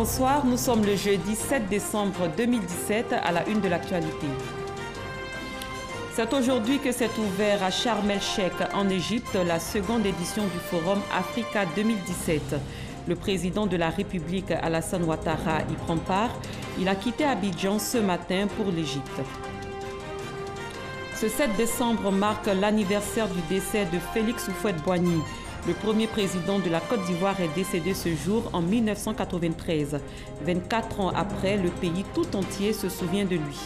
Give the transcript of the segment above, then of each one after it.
Bonsoir, nous sommes le jeudi 7 décembre 2017 à la une de l'actualité. C'est aujourd'hui que s'est ouvert à Sharm el-Sheikh en Égypte la seconde édition du Forum Africa 2017. Le président de la République Alassane Ouattara y prend part. Il a quitté Abidjan ce matin pour l'Égypte. Ce 7 décembre marque l'anniversaire du décès de Félix Houphouët-Boigny. Le premier président de la Côte d'Ivoire est décédé ce jour en 1993. 24 ans après, le pays tout entier se souvient de lui.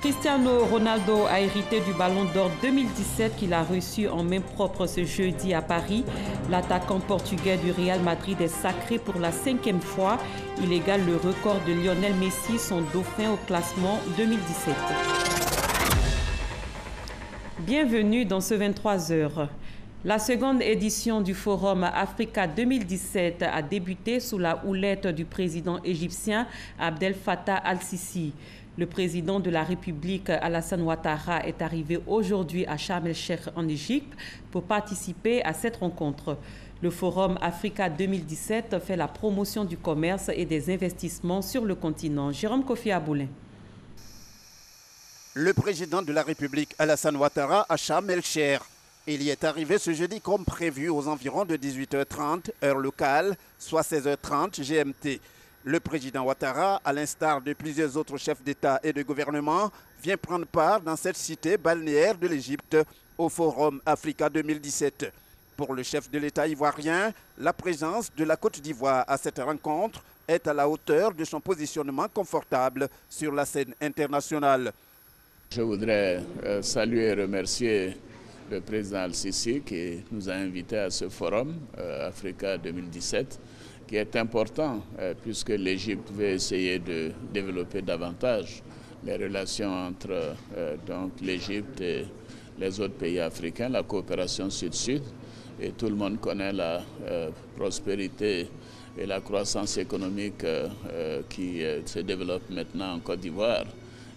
Cristiano Ronaldo a hérité du Ballon d'Or 2017 qu'il a reçu en main propre ce jeudi à Paris. L'attaquant portugais du Real Madrid est sacré pour la 5e fois. Il égale le record de Lionel Messi, son dauphin au classement 2017. Bienvenue dans ce 23h. La seconde édition du Forum Africa 2017 a débuté sous la houlette du président égyptien Abdel Fattah al-Sisi. Le président de la République, Alassane Ouattara, est arrivé aujourd'hui à Sharm el-Sheikh en Égypte pour participer à cette rencontre. Le Forum Africa 2017 fait la promotion du commerce et des investissements sur le continent. Jérôme Kofi Aboulin. Le président de la République, Alassane Ouattara, à Sharm el-Sheikh. Il y est arrivé ce jeudi comme prévu aux environs de 18h30, heure locale, soit 16h30 GMT. Le président Ouattara, à l'instar de plusieurs autres chefs d'État et de gouvernement, vient prendre part dans cette cité balnéaire de l'Égypte au Forum Africa 2017. Pour le chef de l'État ivoirien, la présence de la Côte d'Ivoire à cette rencontre est à la hauteur de son positionnement confortable sur la scène internationale. Je voudrais saluer et remercier le président Al-Sisi qui nous a invités à ce Forum Africa 2017. Qui est important puisque l'Égypte veut essayer de développer davantage les relations entre l'Égypte et les autres pays africains, la coopération sud-sud. Et tout le monde connaît la prospérité et la croissance économique qui se développe maintenant en Côte d'Ivoire.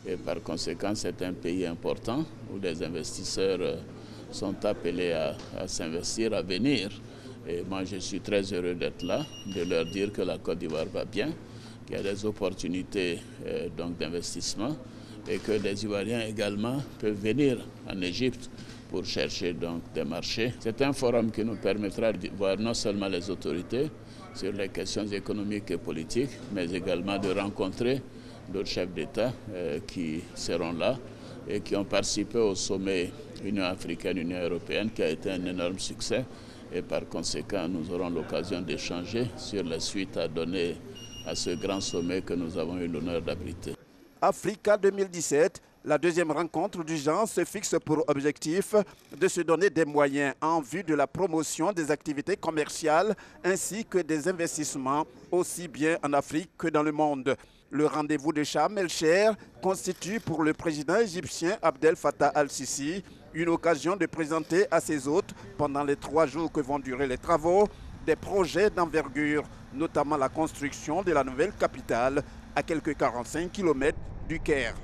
Et par conséquent, c'est un pays important où des investisseurs sont appelés à s'investir, à venir. Et moi, je suis très heureux d'être là, de leur dire que la Côte d'Ivoire va bien, qu'il y a des opportunités d'investissement et que des Ivoiriens également peuvent venir en Égypte pour chercher des marchés. C'est un forum qui nous permettra de voir non seulement les autorités sur les questions économiques et politiques, mais également de rencontrer d'autres chefs d'État qui seront là et qui ont participé au sommet Union africaine-Union européenne qui a été un énorme succès. Et par conséquent, nous aurons l'occasion d'échanger sur la suite à donner à ce grand sommet que nous avons eu l'honneur d'abriter. Africa 2017, la deuxième rencontre du genre se fixe pour objectif de se donner des moyens en vue de la promotion des activités commerciales ainsi que des investissements aussi bien en Afrique que dans le monde. Le rendez-vous de Sharm el-Sheikh constitue pour le président égyptien Abdel Fattah al-Sisi une occasion de présenter à ses hôtes, pendant les 3 jours que vont durer les travaux, des projets d'envergure, notamment la construction de la nouvelle capitale à quelques 45 km du Caire.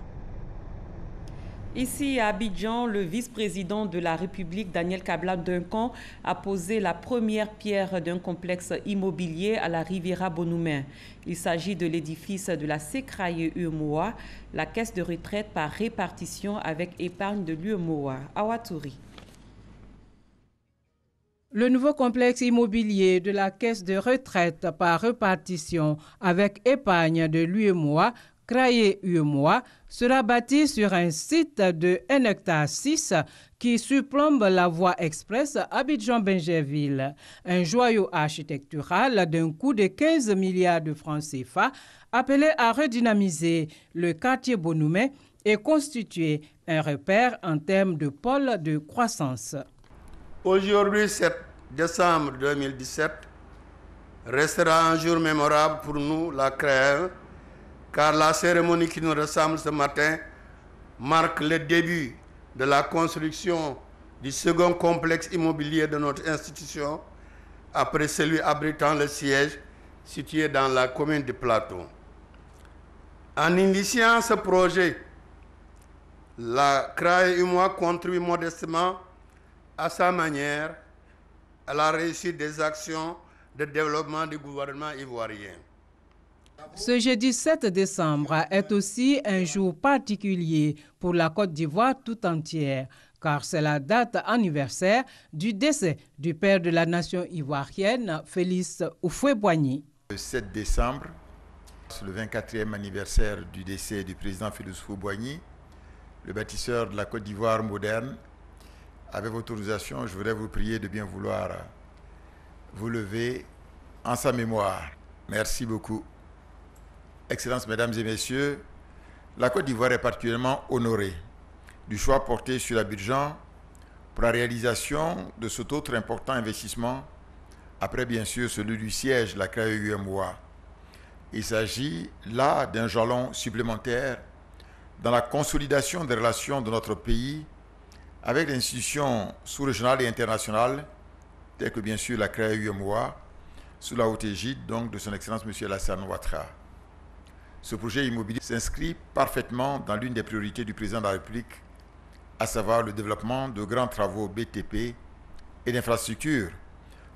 Ici à Abidjan, le vice-président de la République, Daniel Kabla-Duncan, a posé la première pierre d'un complexe immobilier à la Riviera Bonoumen. Il s'agit de l'édifice de la Sékraye UEMOA, la caisse de retraite par répartition avec épargne de l'UEMOA. Awatouri. Le nouveau complexe immobilier de la caisse de retraite par répartition avec épargne de l'UEMOA, Kraye UEMOA, sera bâti sur un site de 1,6 hectare qui surplombe la voie express Abidjan-Bingerville. Un joyau architectural d'un coût de 15 milliards de francs CFA appelé à redynamiser le quartier Bonoumen et constituer un repère en termes de pôle de croissance. Aujourd'hui, 7 décembre 2017, restera un jour mémorable pour nous, la Kraye, car la cérémonie qui nous ressemble ce matin marque le début de la construction du second complexe immobilier de notre institution, après celui abritant le siège situé dans la commune de Plateau. En initiant ce projet, la Kraye UEMOA contribue modestement à sa manière, à la réussite des actions de développement du gouvernement ivoirien. Ce jeudi 7 décembre est aussi un jour particulier pour la Côte d'Ivoire tout entière, car c'est la date anniversaire du décès du père de la nation ivoirienne, Félix Houphouët-Boigny. Le 7 décembre, c'est le 24e anniversaire du décès du président Félix Houphouët-Boigny, le bâtisseur de la Côte d'Ivoire moderne. Avec votre autorisation, je voudrais vous prier de bien vouloir vous lever en sa mémoire. Merci beaucoup. Excellences, Mesdames et Messieurs, la Côte d'Ivoire est particulièrement honorée du choix porté sur Abidjan pour la réalisation de cet autre important investissement, après bien sûr celui du siège de la CRAE-UEMOA. Il s'agit là d'un jalon supplémentaire dans la consolidation des relations de notre pays avec les institutions sous-régionales et internationales, telles que bien sûr la CRAE-UEMOA, sous la haute égide donc de son Excellence M. Alassane Ouattara. Ce projet immobilier s'inscrit parfaitement dans l'une des priorités du président de la République, à savoir le développement de grands travaux BTP et d'infrastructures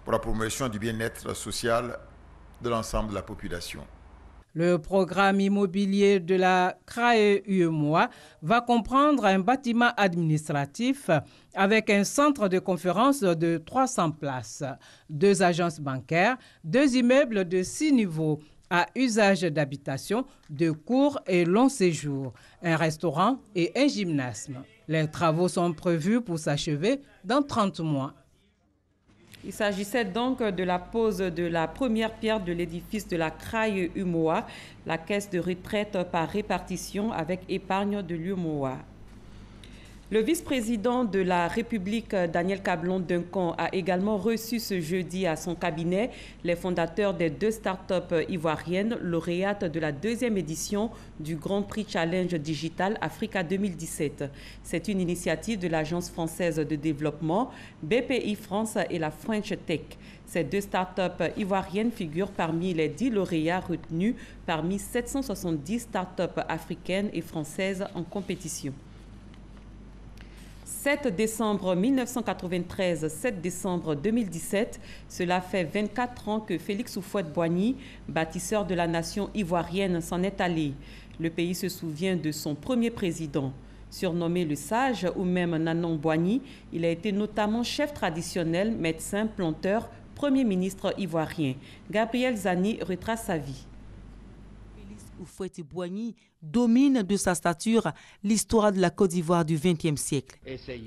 pour la promotion du bien-être social de l'ensemble de la population. Le programme immobilier de la CRAE-UEMOA va comprendre un bâtiment administratif avec un centre de conférence de 300 places, 2 agences bancaires, 2 immeubles de 6 niveaux à usage d'habitation, de court et long séjour, un restaurant et un gymnase. Les travaux sont prévus pour s'achever dans 30 mois. Il s'agissait donc de la pose de la première pierre de l'édifice de la CRAE-UEMOA, la caisse de retraite par répartition avec épargne de l'UEMOA. Le vice-président de la République, Daniel Cablon-Duncan, a également reçu ce jeudi à son cabinet les fondateurs des 2 start-up ivoiriennes lauréates de la 2e édition du Grand Prix Challenge Digital Africa 2017. C'est une initiative de l'Agence française de développement, BPI France et la French Tech. Ces 2 start-up ivoiriennes figurent parmi les 10 lauréats retenus parmi 770 start-up africaines et françaises en compétition. 7 décembre 1993, 7 décembre 2017, cela fait 24 ans que Félix Houphouët-Boigny, bâtisseur de la nation ivoirienne, s'en est allé. Le pays se souvient de son premier président. Surnommé le Sage ou même Nanon Boigny, il a été notamment chef traditionnel, médecin, planteur, premier ministre ivoirien. Gabriel Zani retrace sa vie. Houphouët-Boigny domine de sa stature l'histoire de la Côte d'Ivoire du XXe siècle.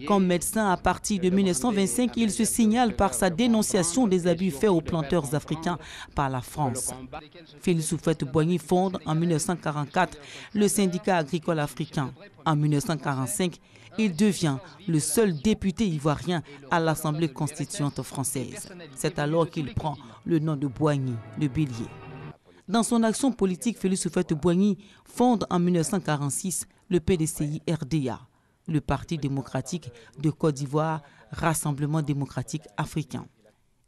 Comme médecin, à partir de 1925, il se signale par sa dénonciation des abus faits aux planteurs africains par la France. Félix Houphouët-Boigny fonde en 1944 le syndicat agricole africain. En 1945, il devient le seul député ivoirien à l'Assemblée constituante française. C'est alors qu'il prend le nom de Boigny, le bélier. Dans son action politique, Félix Houphouët-Boigny fonde en 1946 le PDCI-RDA, le Parti démocratique de Côte d'Ivoire, Rassemblement démocratique africain.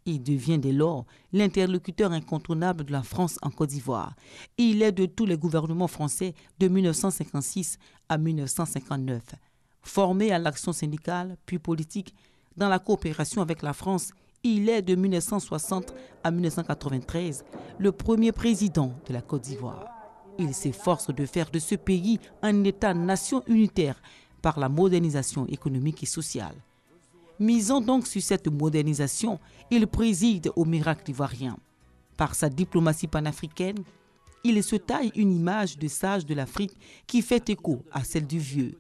Il devient dès lors l'interlocuteur incontournable de la France en Côte d'Ivoire. Il est de tous les gouvernements français de 1956 à 1959. Formé à l'action syndicale puis politique dans la coopération avec la France, il est de 1960 à 1993 le premier président de la Côte d'Ivoire. Il s'efforce de faire de ce pays un État-nation unitaire par la modernisation économique et sociale. Misant donc sur cette modernisation, il préside au miracle ivoirien. Par sa diplomatie panafricaine, il se taille une image de sage de l'Afrique qui fait écho à celle du vieux.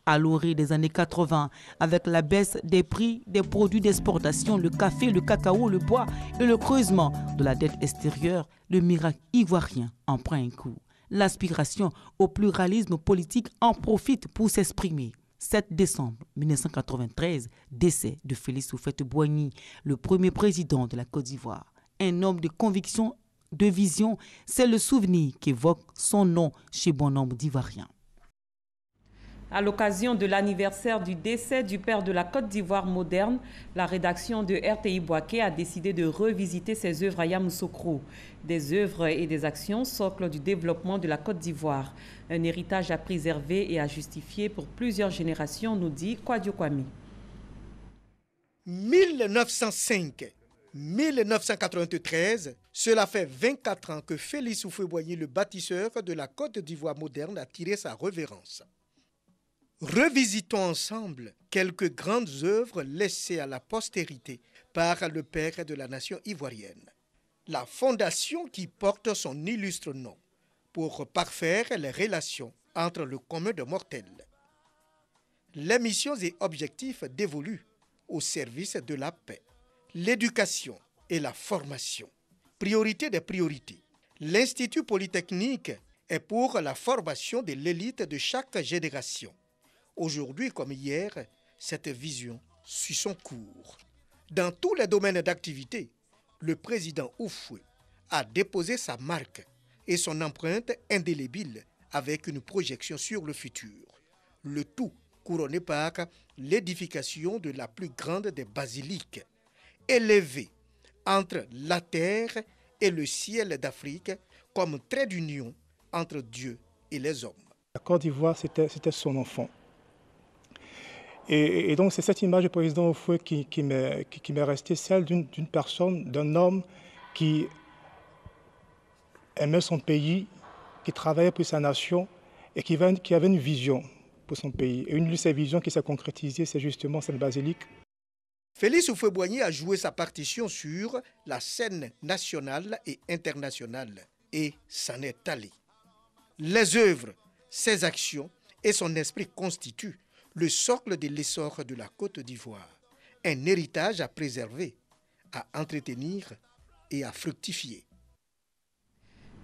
À l'orée des années 80, avec la baisse des prix des produits d'exportation, le café, le cacao, le bois et le creusement de la dette extérieure, le miracle ivoirien en prend un coup. L'aspiration au pluralisme politique en profite pour s'exprimer. 7 décembre 1993, décès de Félix Houphouët-Boigny, le premier président de la Côte d'Ivoire. Un homme de conviction, de vision, c'est le souvenir qu'évoque son nom chez bon nombre d'Ivoiriens. À l'occasion de l'anniversaire du décès du père de la Côte d'Ivoire moderne, la rédaction de RTI Boaké a décidé de revisiter ses œuvres à Yamoussoukro. Des œuvres et des actions, socle du développement de la Côte d'Ivoire. Un héritage à préserver et à justifier pour plusieurs générations, nous dit Kwadio Kwame. 1905-1993, cela fait 24 ans que Félix Houphouët-Boigny, le bâtisseur de la Côte d'Ivoire moderne, a tiré sa révérence. Revisitons ensemble quelques grandes œuvres laissées à la postérité par le père de la nation ivoirienne. La fondation qui porte son illustre nom pour parfaire les relations entre le commun des mortels. Les missions et objectifs dévolus au service de la paix, l'éducation et la formation. Priorité des priorités. L'Institut Polytechnique est pour la formation de l'élite de chaque génération. Aujourd'hui comme hier, cette vision suit son cours. Dans tous les domaines d'activité, le président Houphouët a déposé sa marque et son empreinte indélébile avec une projection sur le futur. Le tout couronné par l'édification de la plus grande des basiliques, élevée entre la terre et le ciel d'Afrique comme trait d'union entre Dieu et les hommes. La Côte d'Ivoire, c'était son enfant. Et donc c'est cette image du président Houphouët qui m'est restée, celle d'une personne, d'un homme qui aimait son pays, qui travaillait pour sa nation et qui avait une vision pour son pays. Et une de ces visions qui s'est concrétisée, c'est justement cette basilique. Félix Houphouët-Boigny a joué sa partition sur la scène nationale et internationale et s'en est allé. Les œuvres, ses actions et son esprit constituent le socle de l'essor de la Côte d'Ivoire, un héritage à préserver, à entretenir et à fructifier.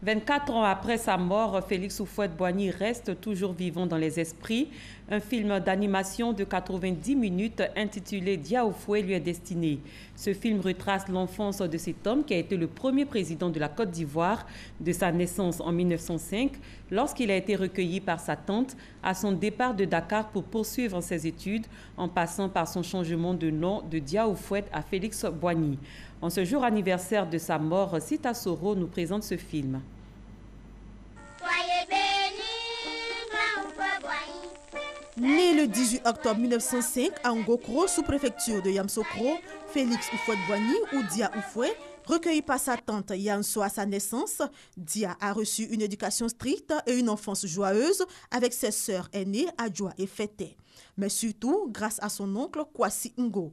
24 ans après sa mort, Félix Houphouët-Boigny reste toujours vivant dans les esprits. Un film d'animation de 90 minutes intitulé Dia Houphouët lui est destiné. Ce film retrace l'enfance de cet homme qui a été le premier président de la Côte d'Ivoire de sa naissance en 1905, lorsqu'il a été recueilli par sa tante à son départ de Dakar pour poursuivre ses études, en passant par son changement de nom de Dia Houphouët à Félix Boigny. En ce jour anniversaire de sa mort, Sita Soro nous présente ce film. Né le 18 octobre 1905 à Ngokro, sous-préfecture de Yamoussoukro, Félix Houphouët-Boigny ou Dia Houphouët, recueilli par sa tante Yanso à sa naissance, Dia a reçu une éducation stricte et une enfance joyeuse avec ses sœurs aînées Adjoa et Fété, mais surtout grâce à son oncle Kwasi Ngo.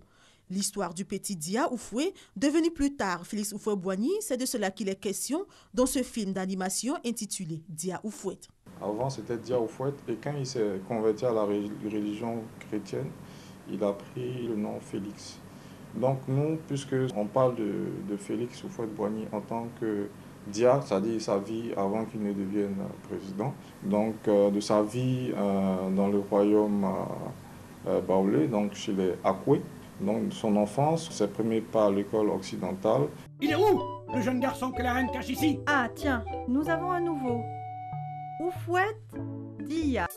L'histoire du petit Dia Houphouët, devenu plus tard Félix Houphouët-Boigny, c'est de cela qu'il est question dans ce film d'animation intitulé Dia Houphouët. Avant, c'était Dia Houphouët, et quand il s'est converti à la religion chrétienne, il a pris le nom Félix. Donc nous, puisqu'on parle de Félix Houphouët-Boigny en tant que Dia, c'est-à-dire sa vie avant qu'il ne devienne président, donc de sa vie dans le royaume baoulé, donc chez les Akoué. Donc son enfance, ses premiers pas à l'école occidentale. Il est où, le jeune garçon que la reine cache ici? Ah tiens, nous avons un nouveau. Houphouët Dia.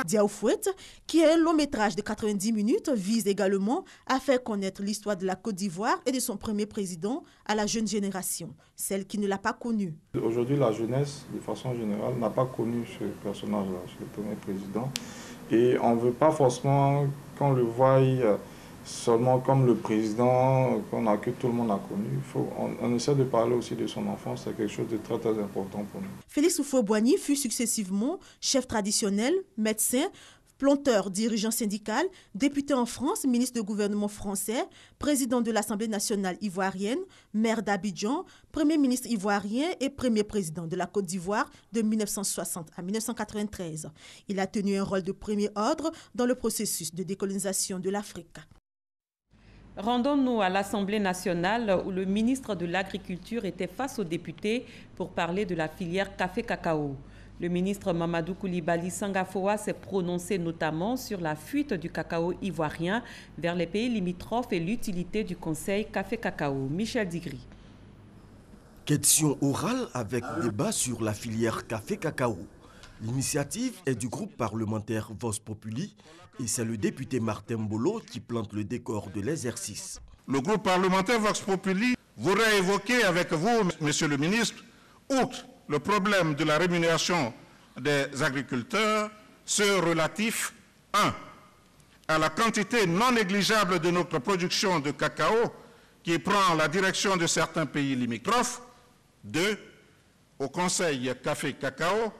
Dia Houphouët, qui est un long métrage de 90 minutes, vise également à faire connaître l'histoire de la Côte d'Ivoire et de son premier président à la jeune génération, celle qui ne l'a pas connu. Aujourd'hui, la jeunesse, de façon générale, n'a pas connu ce personnage-là, le premier président. Et on ne veut pas forcément qu'on le voie seulement comme le président que tout le monde a connu. On essaie de parler aussi de son enfance, c'est quelque chose de très très important pour nous. Félix Houphouët-Boigny fut successivement chef traditionnel, médecin, planteur, dirigeant syndical, député en France, ministre de gouvernement français, président de l'Assemblée nationale ivoirienne, maire d'Abidjan, premier ministre ivoirien et premier président de la Côte d'Ivoire de 1960 à 1993. Il a tenu un rôle de premier ordre dans le processus de décolonisation de l'Afrique. Rendons-nous à l'Assemblée nationale où le ministre de l'Agriculture était face aux députés pour parler de la filière café-cacao. Le ministre Mamadou Coulibaly Sangafoa s'est prononcé notamment sur la fuite du cacao ivoirien vers les pays limitrophes et l'utilité du conseil café-cacao. Michel Digri. Question orale avec débat sur la filière café-cacao. L'initiative est du groupe parlementaire Vox Populi et c'est le député Martin Mbolo qui plante le décor de l'exercice. Le groupe parlementaire Vox Populi voudrait évoquer avec vous, monsieur le ministre, outre le problème de la rémunération des agriculteurs, ceux relatifs 1. À la quantité non négligeable de notre production de cacao qui prend la direction de certains pays limitrophes. 2. Au Conseil Café-Cacao.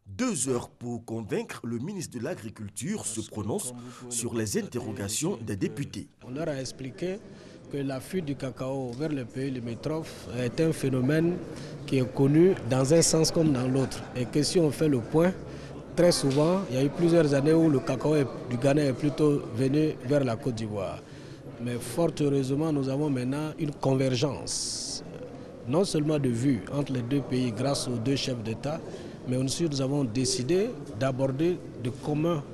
2 heures pour convaincre le ministre de l'Agriculture se prononce sur les interrogations des députés. On leur a expliqué que la fuite du cacao vers les pays limitrophes est un phénomène qui est connu dans un sens comme dans l'autre. Et que si on fait le point, très souvent, il y a eu plusieurs années où le cacao du Ghana est plutôt venu vers la Côte d'Ivoire. Mais fort heureusement, nous avons maintenant une convergence, non seulement de vue entre les deux pays grâce aux 2 chefs d'État, mais aussi nous avons décidé d'aborder de commun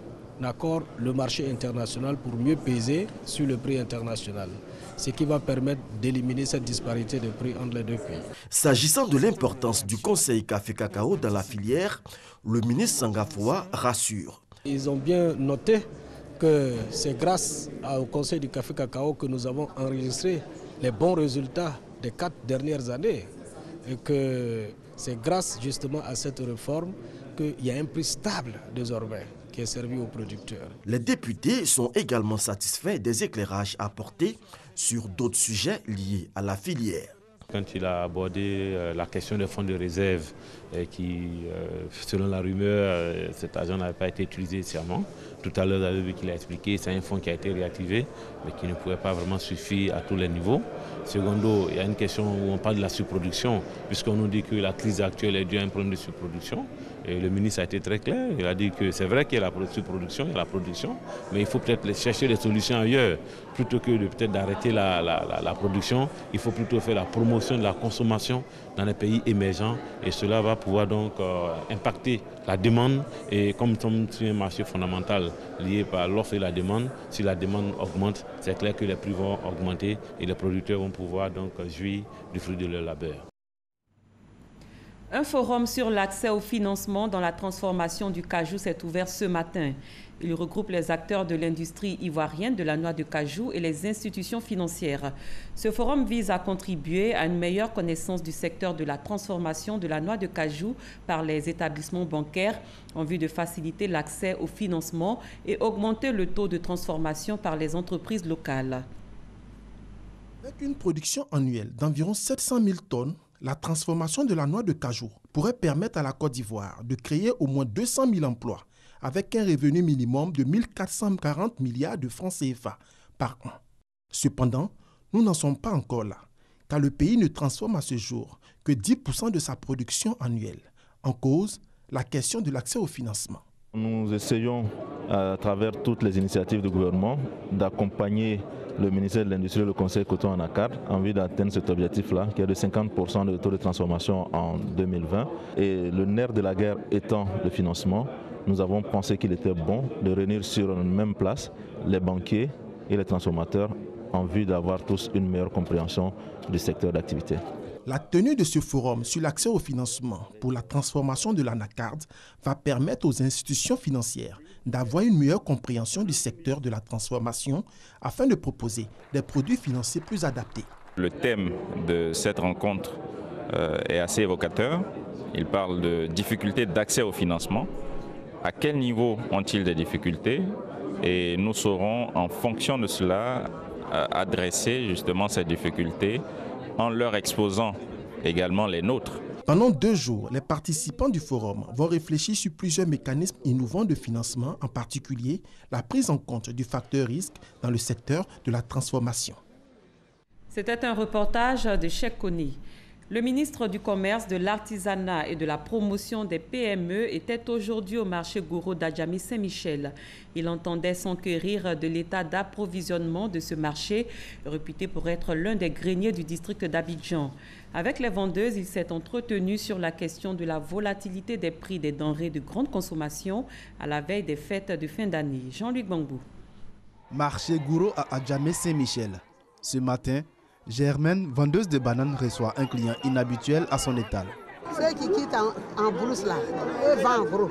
accord le marché international pour mieux peser sur le prix international, ce qui va permettre d'éliminer cette disparité de prix entre les deux pays. S'agissant de l'importance du Conseil Café-Cacao dans la filière, le ministre Sangafoua rassure. Ils ont bien noté que c'est grâce au Conseil du Café-Cacao que nous avons enregistré les bons résultats des 4 dernières années et que c'est grâce justement à cette réforme qu'il y a un prix stable désormais qui est servi aux producteurs. Les députés sont également satisfaits des éclairages apportés sur d'autres sujets liés à la filière. Quand il a abordé la question des fonds de réserve, qui, selon la rumeur, cet argent n'avait pas été utilisé sciemment. Tout à l'heure, vous avez vu qu'il a expliqué que c'est un fonds qui a été réactivé, mais qui ne pouvait pas vraiment suffire à tous les niveaux. Secondo, il y a une question où on parle de la surproduction, puisqu'on nous dit que la crise actuelle est due à un problème de surproduction. Et le ministre a été très clair, il a dit que c'est vrai qu'il y a la surproduction, il y a la production, mais il faut peut-être chercher des solutions ailleurs. Plutôt que de peut-être d'arrêter la production, il faut plutôt faire la promotion de la consommation dans les pays émergents et cela va pouvoir donc impacter la demande. Et comme nous sommes sur un marché fondamental lié par l'offre et la demande, si la demande augmente, c'est clair que les prix vont augmenter et les producteurs vont pouvoir donc jouir du fruit de leur labeur. Un forum sur l'accès au financement dans la transformation du cajou s'est ouvert ce matin. Il regroupe les acteurs de l'industrie ivoirienne de la noix de cajou et les institutions financières. Ce forum vise à contribuer à une meilleure connaissance du secteur de la transformation de la noix de cajou par les établissements bancaires en vue de faciliter l'accès au financement et augmenter le taux de transformation par les entreprises locales. Avec une production annuelle d'environ 700 000 tonnes, la transformation de la noix de cajou pourrait permettre à la Côte d'Ivoire de créer au moins 200 000 emplois avec un revenu minimum de 1 440 milliards de francs CFA par an. Cependant, nous n'en sommes pas encore là, car le pays ne transforme à ce jour que 10% de sa production annuelle. En cause, la question de l'accès au financement. Nous essayons, à travers toutes les initiatives du gouvernement, d'accompagner le ministère de l'Industrie et le Conseil coton en ACAD en vue d'atteindre cet objectif-là, qui est de 50% de taux de transformation en 2020. Et le nerf de la guerre étant le financement, nous avons pensé qu'il était bon de réunir sur une même place les banquiers et les transformateurs en vue d'avoir tous une meilleure compréhension du secteur d'activité. La tenue de ce forum sur l'accès au financement pour la transformation de l'ANACARD va permettre aux institutions financières d'avoir une meilleure compréhension du secteur de la transformation afin de proposer des produits financiers plus adaptés. Le thème de cette rencontre est assez évocateur. Il parle de difficultés d'accès au financement. À quel niveau ont-ils des difficultés? Et nous saurons, en fonction de cela, adresser justement ces difficultés en leur exposant également les nôtres. Pendant 2 jours, les participants du forum vont réfléchir sur plusieurs mécanismes innovants de financement, en particulier la prise en compte du facteur risque dans le secteur de la transformation. C'était un reportage de Cheikh Koni. Le ministre du Commerce, de l'Artisanat et de la Promotion des PME était aujourd'hui au marché Gouro d'Adjamé Saint-Michel. Il entendait s'enquérir de l'état d'approvisionnement de ce marché, réputé pour être l'un des greniers du district d'Abidjan. Avec les vendeuses, il s'est entretenu sur la question de la volatilité des prix des denrées de grande consommation à la veille des fêtes de fin d'année. Jean-Luc Bangou. Marché Gouro à Adjamé Saint-Michel. Ce matin, Germaine, vendeuse de bananes, reçoit un client inhabituel à son étal. Ceux qui quittent en brousse là, eux vendent gros.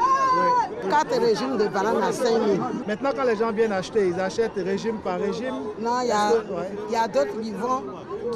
4 régimes de bananes à 5 000. Maintenant, quand les gens viennent acheter, ils achètent régime par régime? Non, il y a d'autres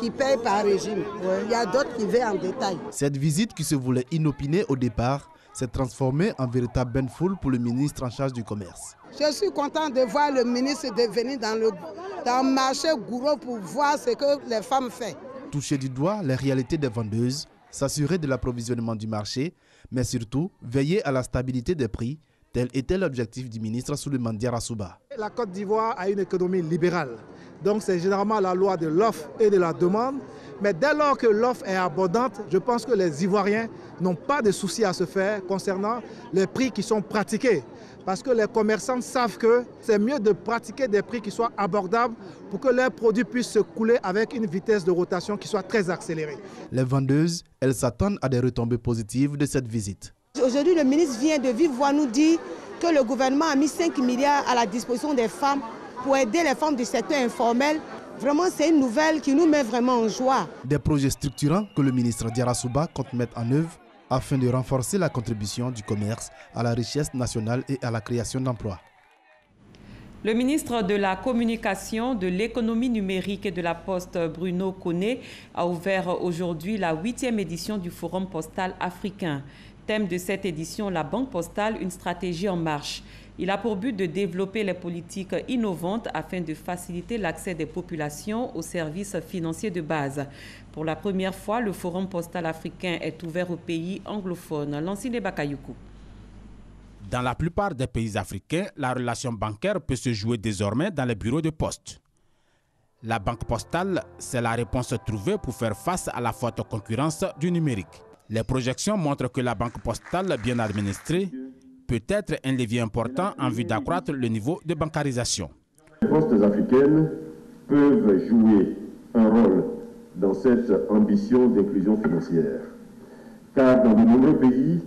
qui payent par régime. Il y a d'autres qui veulent en détail. Cette visite qui se voulait inopinée au départ s'est transformée en véritable bain de foule pour le ministre en charge du commerce. Je suis content de voir le ministre de venir dans le marché Gouro pour voir ce que les femmes font. Toucher du doigt les réalités des vendeuses, s'assurer de l'approvisionnement du marché, mais surtout veiller à la stabilité des prix, tel était l'objectif du ministre Souleymane Diarra-Souba. La Côte d'Ivoire a une économie libérale, donc c'est généralement la loi de l'offre et de la demande. Mais dès lors que l'offre est abondante, je pense que les Ivoiriens n'ont pas de soucis à se faire concernant les prix qui sont pratiqués. Parce que les commerçants savent que c'est mieux de pratiquer des prix qui soient abordables pour que leurs produits puissent se couler avec une vitesse de rotation qui soit très accélérée. Les vendeuses, elles s'attendent à des retombées positives de cette visite. Aujourd'hui, le ministre vient de vive voix nous dire que le gouvernement a mis 5 milliards à la disposition des femmes pour aider les femmes du secteur informel. Vraiment, c'est une nouvelle qui nous met vraiment en joie. Des projets structurants que le ministre Diarra-Souba compte mettre en œuvre afin de renforcer la contribution du commerce à la richesse nationale et à la création d'emplois. Le ministre de la Communication, de l'Économie numérique et de la Poste, Bruno Koné, a ouvert aujourd'hui la 8e édition du Forum postal africain. Thème de cette édition, la Banque postale, une stratégie en marche. Il a pour but de développer les politiques innovantes afin de faciliter l'accès des populations aux services financiers de base. Pour la première fois, le Forum postal africain est ouvert aux pays anglophones. Lansine Bakayuku. Dans la plupart des pays africains, la relation bancaire peut se jouer désormais dans les bureaux de poste. La banque postale, c'est la réponse trouvée pour faire face à la forte concurrence du numérique. Les projections montrent que la banque postale, bien administrée, peut être un levier important en vue d'accroître le niveau de bancarisation. Les postes africaines peuvent jouer un rôle dans cette ambition d'inclusion financière. Car dans de nombreux pays,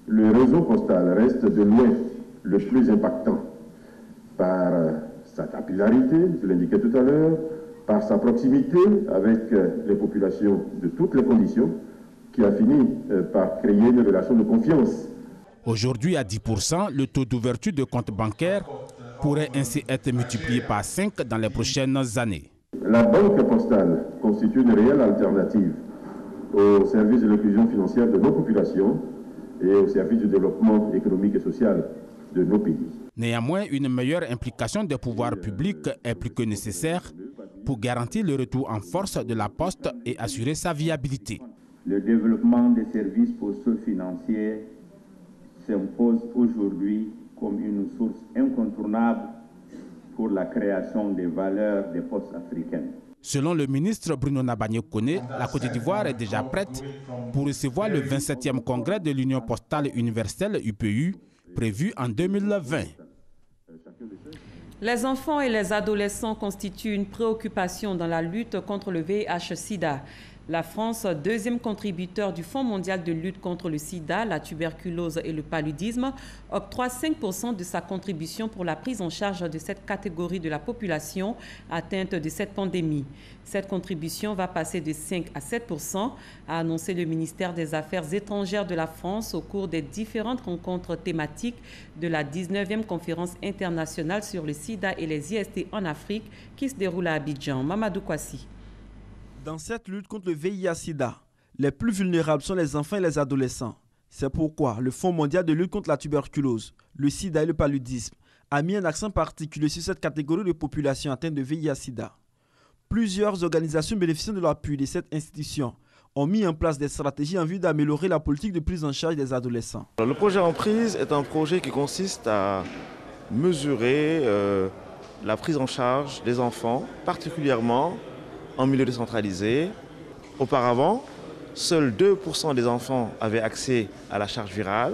le réseau postal reste de loin le plus impactant par sa capillarité, je l'indiquais tout à l'heure, par sa proximité avec les populations de toutes les conditions, qui a fini par créer une relation de confiance. Aujourd'hui, à 10%, le taux d'ouverture de comptes bancaires pourrait ainsi être multiplié par 5 dans les prochaines années. La banque postale constitue une réelle alternative au service de l'inclusion financière de nos populations et au service du développement économique et social de nos pays. Néanmoins, une meilleure implication des pouvoirs publics est plus que nécessaire pour garantir le retour en force de la Poste et assurer sa viabilité. Le développement des services postaux financiers s'impose aujourd'hui comme une source incontournable pour la création des valeurs des postes africaines. Selon le ministre Bruno Koné, la Côte d'Ivoire est déjà prête pour recevoir le 27e congrès de l'Union postale universelle UPU, prévu en 2020. Les enfants et les adolescents constituent une préoccupation dans la lutte contre le VIH-Sida. La France, deuxième contributeur du Fonds mondial de lutte contre le sida, la tuberculose et le paludisme, octroie 5% de sa contribution pour la prise en charge de cette catégorie de la population atteinte de cette pandémie. Cette contribution va passer de 5 à 7%, a annoncé le ministère des Affaires étrangères de la France au cours des différentes rencontres thématiques de la 19e conférence internationale sur le sida et les IST en Afrique qui se déroule à Abidjan. Mamadou Kwasi. Dans cette lutte contre le VIH-Sida, les plus vulnérables sont les enfants et les adolescents. C'est pourquoi le Fonds mondial de lutte contre la tuberculose, le sida et le paludisme a mis un accent particulier sur cette catégorie de population atteinte de VIH-Sida. Plusieurs organisations bénéficiant de l'appui de cette institution ont mis en place des stratégies en vue d'améliorer la politique de prise en charge des adolescents. Le projet Emprise est un projet qui consiste à mesurer la prise en charge des enfants, particulièrement en milieu décentralisé. Auparavant, seuls 2% des enfants avaient accès à la charge virale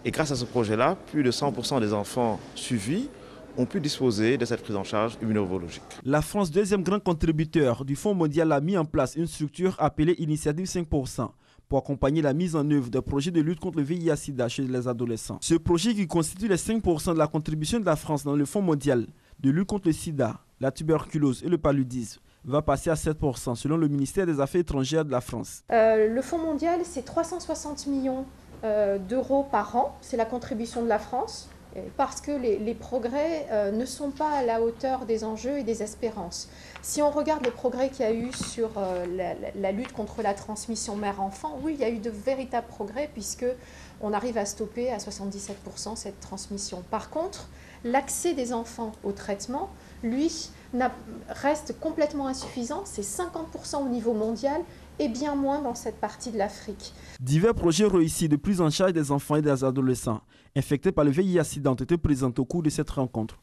et grâce à ce projet-là, plus de 100% des enfants suivis ont pu disposer de cette prise en charge immunologique. La France, deuxième grand contributeur du Fonds mondial, a mis en place une structure appelée Initiative 5% pour accompagner la mise en œuvre des projets de lutte contre le VIH-Sida chez les adolescents. Ce projet, qui constitue les 5% de la contribution de la France dans le Fonds mondial de lutte contre le sida, la tuberculose et le paludisme, va passer à 7% selon le ministère des Affaires étrangères de la France. Le Fonds mondial, c'est 360 millions d'euros par an, c'est la contribution de la France, parce que les progrès ne sont pas à la hauteur des enjeux et des espérances. Si on regarde les progrès qu'il y a eu sur la lutte contre la transmission mère-enfant, oui, il y a eu de véritables progrès puisque on arrive à stopper à 77% cette transmission. Par contre, l'accès des enfants au traitement, lui, reste complètement insuffisant. C'est 50% au niveau mondial et bien moins dans cette partie de l'Afrique. Divers projets réussis de prise en charge des enfants et des adolescents infectés par le VIH/SIDA ont été présentés au cours de cette rencontre.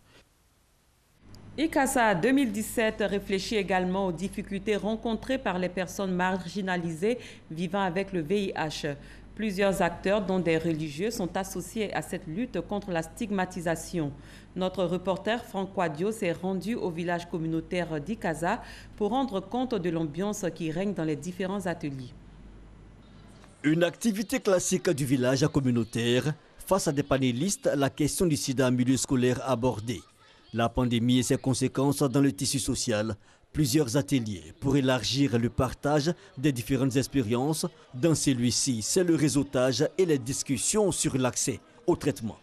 ICASA 2017 réfléchit également aux difficultés rencontrées par les personnes marginalisées vivant avec le VIH. Plusieurs acteurs, dont des religieux, sont associés à cette lutte contre la stigmatisation. Notre reporter Franck Quadio s'est rendu au village communautaire d'ICASA pour rendre compte de l'ambiance qui règne dans les différents ateliers. Une activité classique du village communautaire. Face à des panélistes, la question du sida en milieu scolaire abordée. La pandémie et ses conséquences dans le tissu social. Plusieurs ateliers pour élargir le partage des différentes expériences. Dans celui-ci, c'est le réseautage et les discussions sur l'accès au traitement.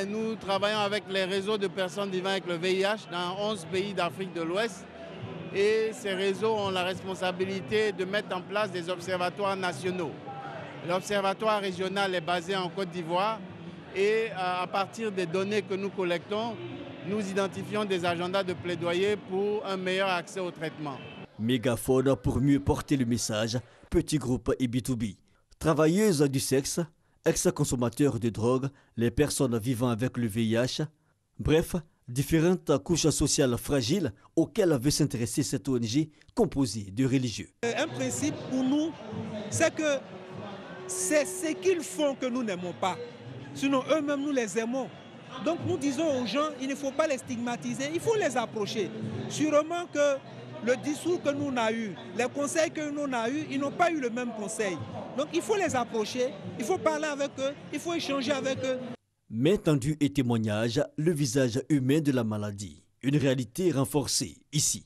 Nous travaillons avec les réseaux de personnes vivant avec le VIH dans 11 pays d'Afrique de l'Ouest. Et ces réseaux ont la responsabilité de mettre en place des observatoires nationaux. L'observatoire régional est basé en Côte d'Ivoire et à partir des données que nous collectons, nous identifions des agendas de plaidoyer pour un meilleur accès au traitement. Mégaphone pour mieux porter le message, petit groupe et B2B. Travailleuses du sexe, ex-consommateurs de drogue, les personnes vivant avec le VIH. Bref, différentes couches sociales fragiles auxquelles veut s'intéresser cette ONG composée de religieux. Un principe pour nous, c'est que c'est ce qu'ils font que nous n'aimons pas. Sinon, eux-mêmes, nous les aimons. Donc nous disons aux gens, il ne faut pas les stigmatiser, il faut les approcher. Sûrement que le discours que nous avons eu, les conseils que nous avons eu, ils n'ont pas eu le même conseil. Donc il faut les approcher, il faut parler avec eux, il faut échanger avec eux. Main tendue et témoignage, le visage humain de la maladie. Une réalité renforcée ici.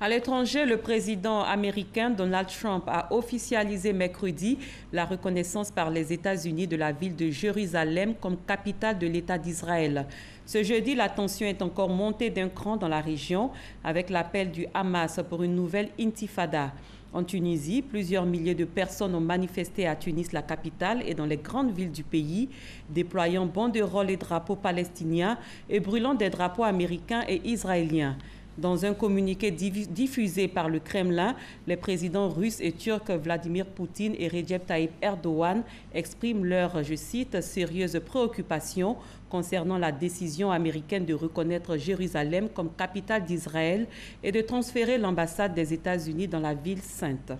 À l'étranger, le président américain Donald Trump a officialisé mercredi la reconnaissance par les États-Unis de la ville de Jérusalem comme capitale de l'État d'Israël. Ce jeudi, la tension est encore montée d'un cran dans la région avec l'appel du Hamas pour une nouvelle intifada. En Tunisie, plusieurs milliers de personnes ont manifesté à Tunis, la capitale, et dans les grandes villes du pays, déployant banderoles et drapeaux palestiniens et brûlant des drapeaux américains et israéliens. Dans un communiqué diffusé par le Kremlin, les présidents russes et turcs Vladimir Poutine et Recep Tayyip Erdogan expriment leur, je cite, sérieuse préoccupation concernant la décision américaine de reconnaître Jérusalem comme capitale d'Israël et de transférer l'ambassade des États-Unis dans la ville sainte.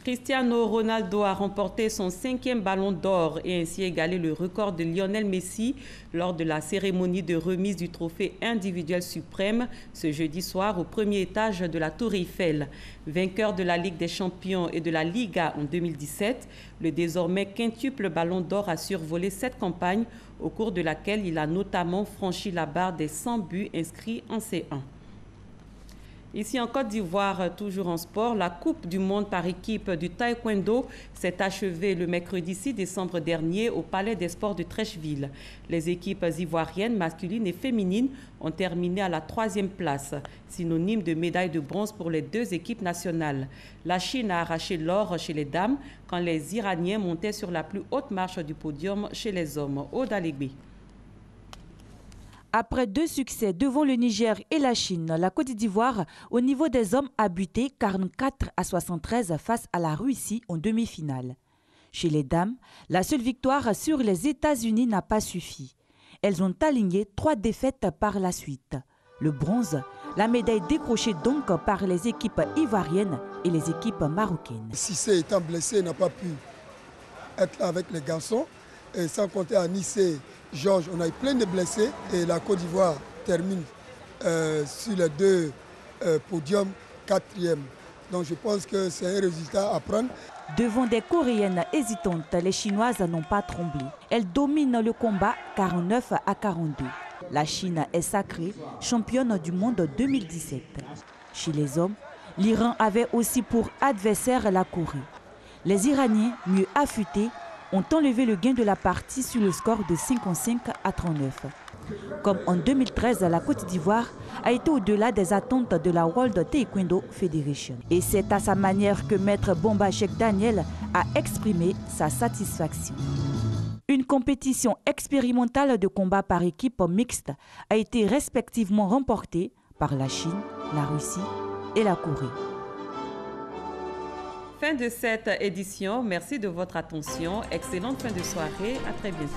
Cristiano Ronaldo a remporté son 5e ballon d'or et ainsi égalé le record de Lionel Messi lors de la cérémonie de remise du trophée individuel suprême ce jeudi soir au premier étage de la Tour Eiffel. Vainqueur de la Ligue des Champions et de la Liga en 2017, le désormais quintuple ballon d'or a survolé cette campagne au cours de laquelle il a notamment franchi la barre des 100 buts inscrits en C1. Ici en Côte d'Ivoire, toujours en sport, la Coupe du monde par équipe du taekwondo s'est achevée le mercredi 6 décembre dernier au Palais des Sports de Trècheville. Les équipes ivoiriennes masculines et féminines ont terminé à la 3e place, synonyme de médaille de bronze pour les 2 équipes nationales. La Chine a arraché l'or chez les dames quand les Iraniens montaient sur la plus haute marche du podium chez les hommes. Aude Alégbé. Après 2 succès devant le Niger et la Chine, la Côte d'Ivoire, au niveau des hommes, a buté 44-73 face à la Russie en demi-finale. Chez les dames, la seule victoire sur les États-Unis n'a pas suffi. Elles ont aligné 3 défaites par la suite. Le bronze, la médaille décrochée donc par les équipes ivoiriennes et les équipes marocaines. Cissé étant blessé n'a pas pu être là avec les garçons. Et sans compter à Nice, Georges, on a eu plein de blessés et la Côte d'Ivoire termine sur les 2 podiums 4e. Donc je pense que c'est un résultat à prendre. Devant des Coréennes hésitantes, les Chinoises n'ont pas tremblé. Elles dominent le combat 49-42. La Chine est sacrée championne du monde 2017. Chez les hommes, l'Iran avait aussi pour adversaire la Corée. Les Iraniens, mieux affûtés, ont enlevé le gain de la partie sur le score de 55-39. Comme en 2013, la Côte d'Ivoire a été au-delà des attentes de la World Taekwondo Federation. Et c'est à sa manière que Maître Bomba Cheikh Daniel a exprimé sa satisfaction. Une compétition expérimentale de combat par équipe mixte a été respectivement remportée par la Chine, la Russie et la Corée. Fin de cette édition. Merci de votre attention. Excellente fin de soirée. À très bientôt.